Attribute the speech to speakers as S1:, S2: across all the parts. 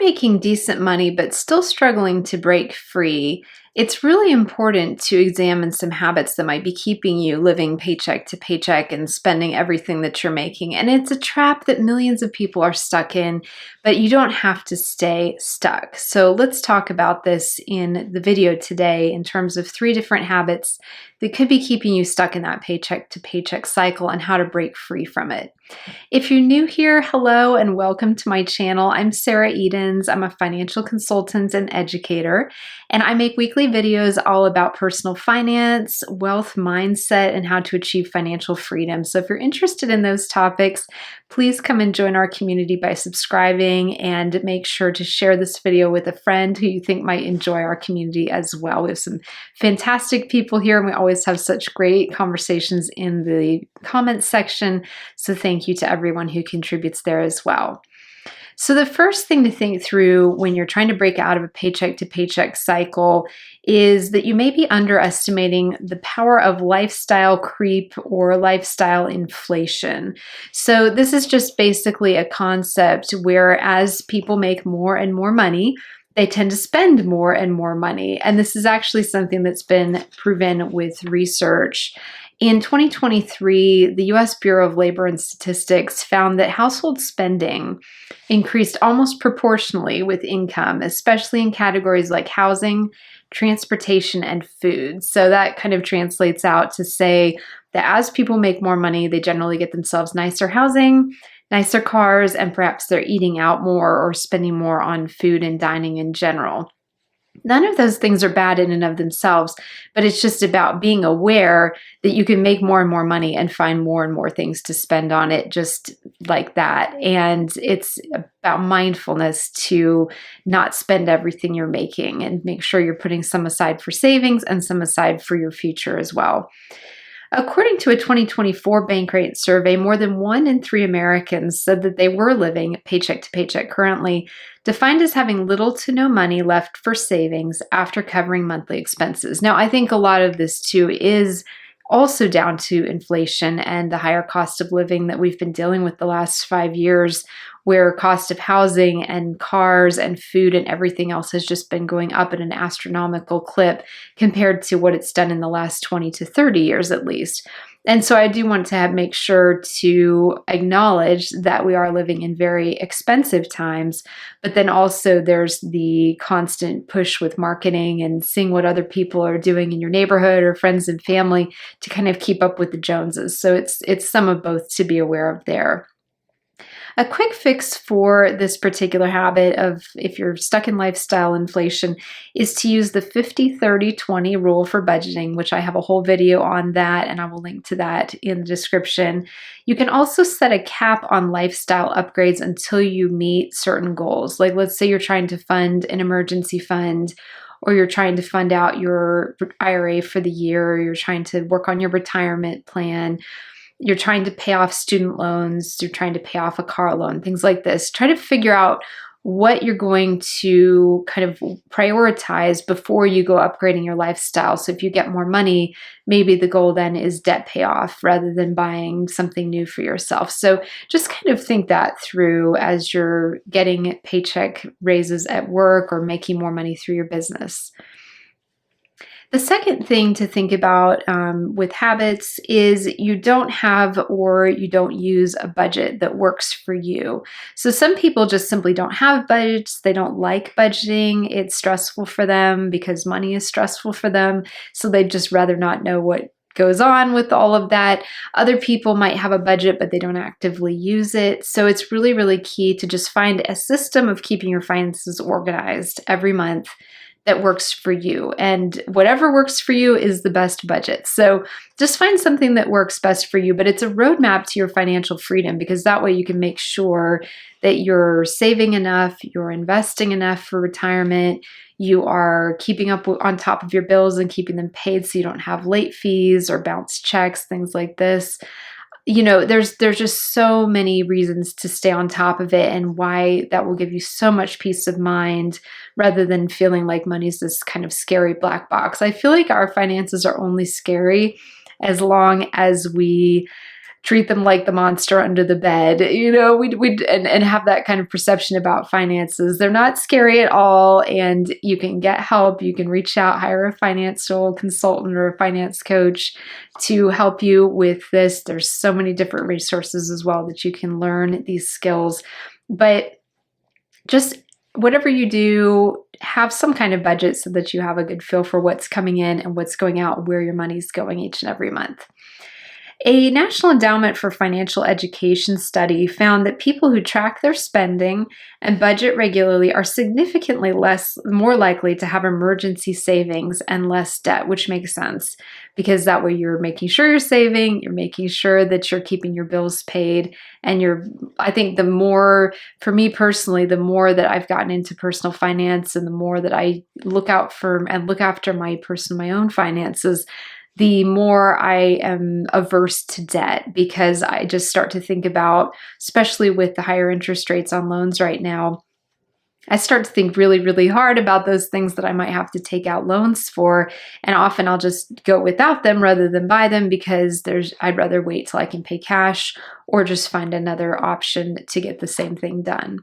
S1: making decent money but still struggling to break free, it's really important to examine some habits that might be keeping you living paycheck to paycheck and spending everything that you're making. And it's a trap that millions of people are stuck in, but you don't have to stay stuck. So let's talk about this in the video today in terms of 3 different habits that could be keeping you stuck in that paycheck to paycheck cycle and how to break free from it. If you're new here, hello and welcome to my channel. I'm Sarah Edens. I'm a financial consultant and educator, and I make weekly videos all about personal finance, wealth mindset, and how to achieve financial freedom. So if you're interested in those topics, please come and join our community by subscribing, and make sure to share this video with a friend who you think might enjoy our community as well. We have some fantastic people here, and we always have such great conversations in the comments section. So thank you to everyone who contributes there as well. So the first thing to think through when you're trying to break out of a paycheck to paycheck cycle is that you may be underestimating the power of lifestyle creep or lifestyle inflation. So this is just basically a concept where as people make more and more money, they tend to spend more and more money. And this is actually something that's been proven with research. In 2023, the US Bureau of Labor and Statistics found that household spending increased almost proportionally with income, especially in categories like housing, transportation, and food. So that kind of translates out to say that as people make more money, they generally get themselves nicer housing, nicer cars, and perhaps they're eating out more or spending more on food and dining in general. None of those things are bad in and of themselves, but it's just about being aware that you can make more and more money and find more and more things to spend on it just like that. And it's about mindfulness to not spend everything you're making and make sure you're putting some aside for savings and some aside for your future as well. According to a 2024 Bankrate survey, more than 1 in 3 Americans said that they were living paycheck to paycheck currently, defined as having little to no money left for savings after covering monthly expenses. Now, I think a lot of this too is also down to inflation and the higher cost of living that we've been dealing with the last 5 years, where cost of housing and cars and food and everything else has just been going up at an astronomical clip compared to what it's done in the last 20 to 30 years at least. And so I do want to make sure to acknowledge that we are living in very expensive times, but then also there's the constant push with marketing and seeing what other people are doing in your neighborhood or friends and family to kind of keep up with the Joneses. So it's some of both to be aware of there. A quick fix for this particular habit of if you're stuck in lifestyle inflation is to use the 50-30-20 rule for budgeting, which I have a whole video on that, and I will link to that in the description. You can also set a cap on lifestyle upgrades until you meet certain goals. Like let's say you're trying to fund an emergency fund, or you're trying to fund out your IRA for the year, or you're trying to work on your retirement plan. You're trying to pay off student loans, you're trying to pay off a car loan, things like this. Try to figure out what you're going to kind of prioritize before you go upgrading your lifestyle. So if you get more money, maybe the goal then is debt payoff rather than buying something new for yourself. So just kind of think that through as you're getting paycheck raises at work or making more money through your business. The second thing to think about with habits is you don't have or you don't use a budget that works for you. So some people just simply don't have budgets. They don't like budgeting. It's stressful for them because money is stressful for them. So they'd just rather not know what goes on with all of that. Other people might have a budget, but they don't actively use it. So it's really, really key to just find a system of keeping your finances organized every month that works for you. And whatever works for you is the best budget. So just find something that works best for you, but it's a roadmap to your financial freedom, because that way you can make sure that you're saving enough, you're investing enough for retirement, you are keeping up on top of your bills and keeping them paid so you don't have late fees or bounced checks, things like this. You know, there's just so many reasons to stay on top of it, and why that will give you so much peace of mind rather than feeling like money's this kind of scary black box. I feel like our finances are only scary as long as we treat them like the monster under the bed, and have that kind of perception about finances. They're not scary at all, and you can get help. You can reach out, hire a financial consultant or a finance coach to help you with this. There's so many different resources as well that you can learn these skills. But just whatever you do, have some kind of budget so that you have a good feel for what's coming in and what's going out, where your money's going each and every month. A National Endowment for Financial Education study found that people who track their spending and budget regularly are significantly more likely to have emergency savings and less debt, which makes sense because that way you're making sure you're saving, you're making sure that you're keeping your bills paid, and I think for me personally, the more that I've gotten into personal finance and the more that I look out for and look after my own finances, the more I am averse to debt, because I just start to think about, especially with the higher interest rates on loans right now, I start to think really, really hard about those things that I might have to take out loans for. And often I'll just go without them rather than buy them because I'd rather wait till I can pay cash or just find another option to get the same thing done.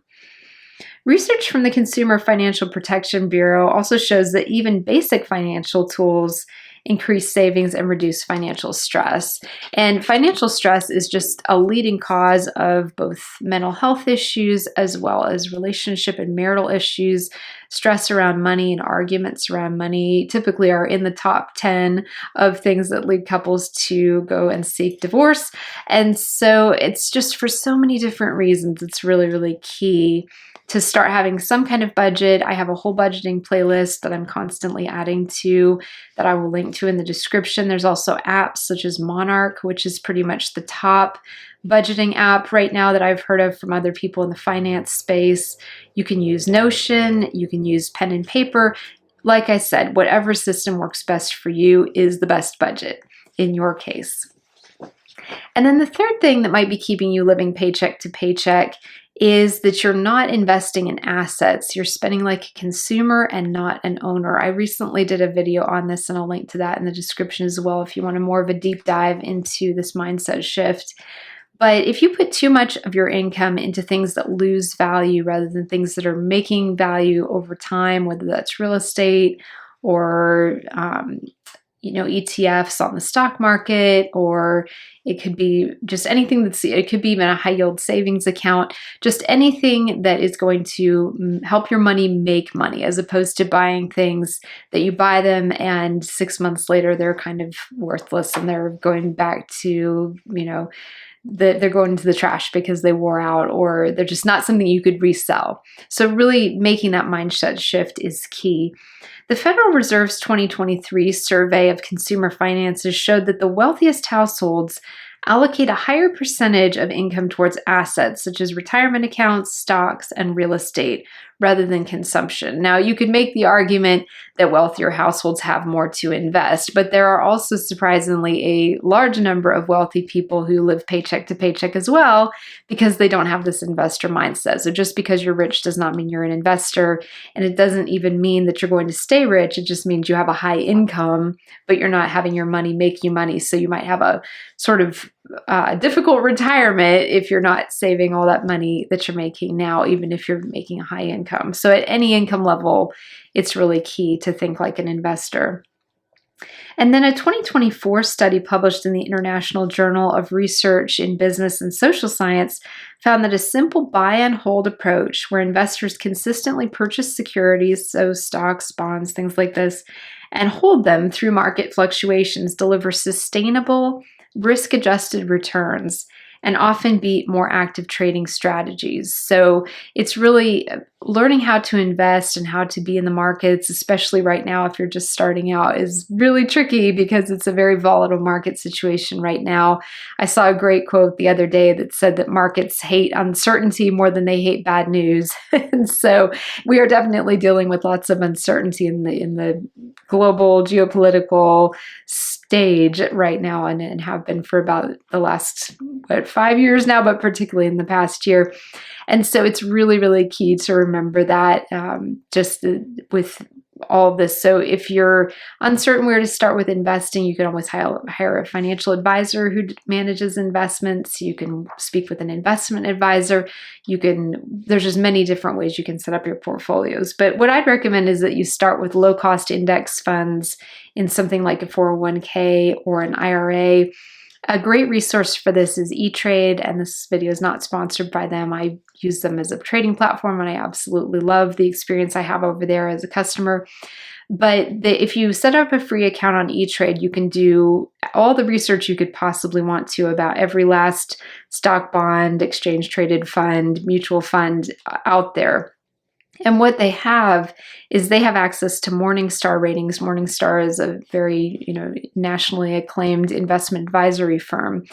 S1: Research from the Consumer Financial Protection Bureau also shows that even basic financial tools increase savings and reduce financial stress. And financial stress is just a leading cause of both mental health issues as well as relationship and marital issues. Stress around money and arguments around money typically are in the top 10 of things that lead couples to go and seek divorce. And so it's just for so many different reasons, it's really, really key to start having some kind of budget. I have a whole budgeting playlist that I'm constantly adding to that I will link to in the description. There's also apps such as Monarch, which is pretty much the top budgeting app right now that I've heard of from other people in the finance space. You can use Notion, you can use pen and paper. Like I said, whatever system works best for you is the best budget in your case. And then the third thing that might be keeping you living paycheck to paycheck is that you're not investing in assets. You're spending like a consumer and not an owner. I recently did a video on this, and I'll link to that in the description as well if you want more of a deep dive into this mindset shift. But if you put too much of your income into things that lose value rather than things that are making value over time, whether that's real estate or ETFs on the stock market, or it could be just anything it could be even a high yield savings account, just anything that is going to help your money make money, as opposed to buying things that you buy them and 6 months later they're kind of worthless and they're going back to, they're going into the trash because they wore out, or they're just not something you could resell. So really making that mindset shift is key. The Federal Reserve's 2023 survey of consumer finances showed that the wealthiest households allocate a higher percentage of income towards assets such as retirement accounts, stocks, and real estate rather than consumption. Now, you could make the argument that wealthier households have more to invest, but there are also surprisingly a large number of wealthy people who live paycheck to paycheck as well because they don't have this investor mindset. So just because you're rich does not mean you're an investor, and it doesn't even mean that you're going to stay rich. It just means you have a high income, but you're not having your money make you money. So you might have a sort of difficult retirement if you're not saving all that money that you're making now, even if you're making a high income. So at any income level, it's really key to think like an investor. And then a 2024 study published in the International Journal of Research in Business and Social Science found that a simple buy and hold approach where investors consistently purchase securities, so stocks, bonds, things like this, and hold them through market fluctuations delivers sustainable, risk-adjusted returns and often beat more active trading strategies. So it's really learning how to invest and how to be in the markets, especially right now if you're just starting out, is really tricky because it's a very volatile market situation right now. I saw a great quote the other day that said that markets hate uncertainty more than they hate bad news. And so we are definitely dealing with lots of uncertainty in the global geopolitical stage right now, and have been for about the last 5 years now, but particularly in the past year. And so it's really, really key to remember that with all of this. So if you're uncertain where to start with investing, you can always hire a financial advisor who manages investments. You can speak with an investment advisor. There's just many different ways you can set up your portfolios. But what I'd recommend is that you start with low cost index funds in something like a 401k or an IRA. A great resource for this is E-Trade, and this video is not sponsored by them. I use them as a trading platform, and I absolutely love the experience I have over there as a customer. But if you set up a free account on E-Trade, you can do all the research you could possibly want to about every last stock, bond, exchange-traded fund, mutual fund out there. And what they have is they have access to Morningstar ratings. Morningstar is a very, nationally acclaimed investment advisory firm.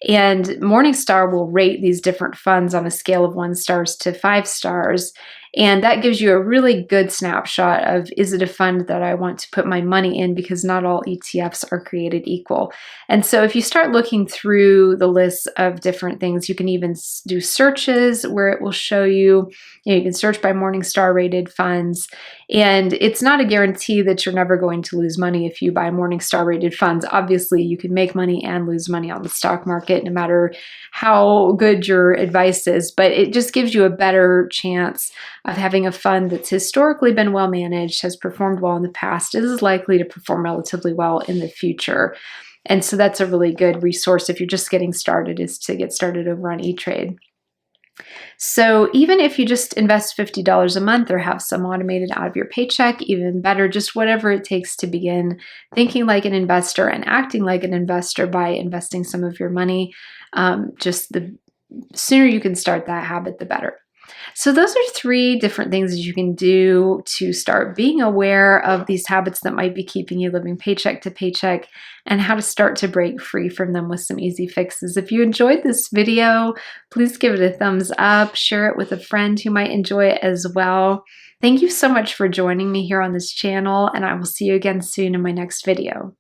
S1: And Morningstar will rate these different funds on a scale of 1 stars to 5 stars. And that gives you a really good snapshot of, is it a fund that I want to put my money in? Because not all ETFs are created equal. And so if you start looking through the lists of different things, you can even do searches where it will show you, you can search by Morningstar rated funds. And it's not a guarantee that you're never going to lose money if you buy Morningstar rated funds. Obviously, you can make money and lose money on the stock market, no matter how good your advice is, but it just gives you a better chance of having a fund that's historically been well managed, has performed well in the past, is likely to perform relatively well in the future. And so that's a really good resource if you're just getting started, is to get started over on E-Trade. So even if you just invest $50 a month or have some automated out of your paycheck, even better, just whatever it takes to begin thinking like an investor and acting like an investor by investing some of your money, just the sooner you can start that habit, the better. So those are 3 different things that you can do to start being aware of these habits that might be keeping you living paycheck to paycheck, and how to start to break free from them with some easy fixes. If you enjoyed this video, please give it a thumbs up, share it with a friend who might enjoy it as well. Thank you so much for joining me here on this channel, and I will see you again soon in my next video.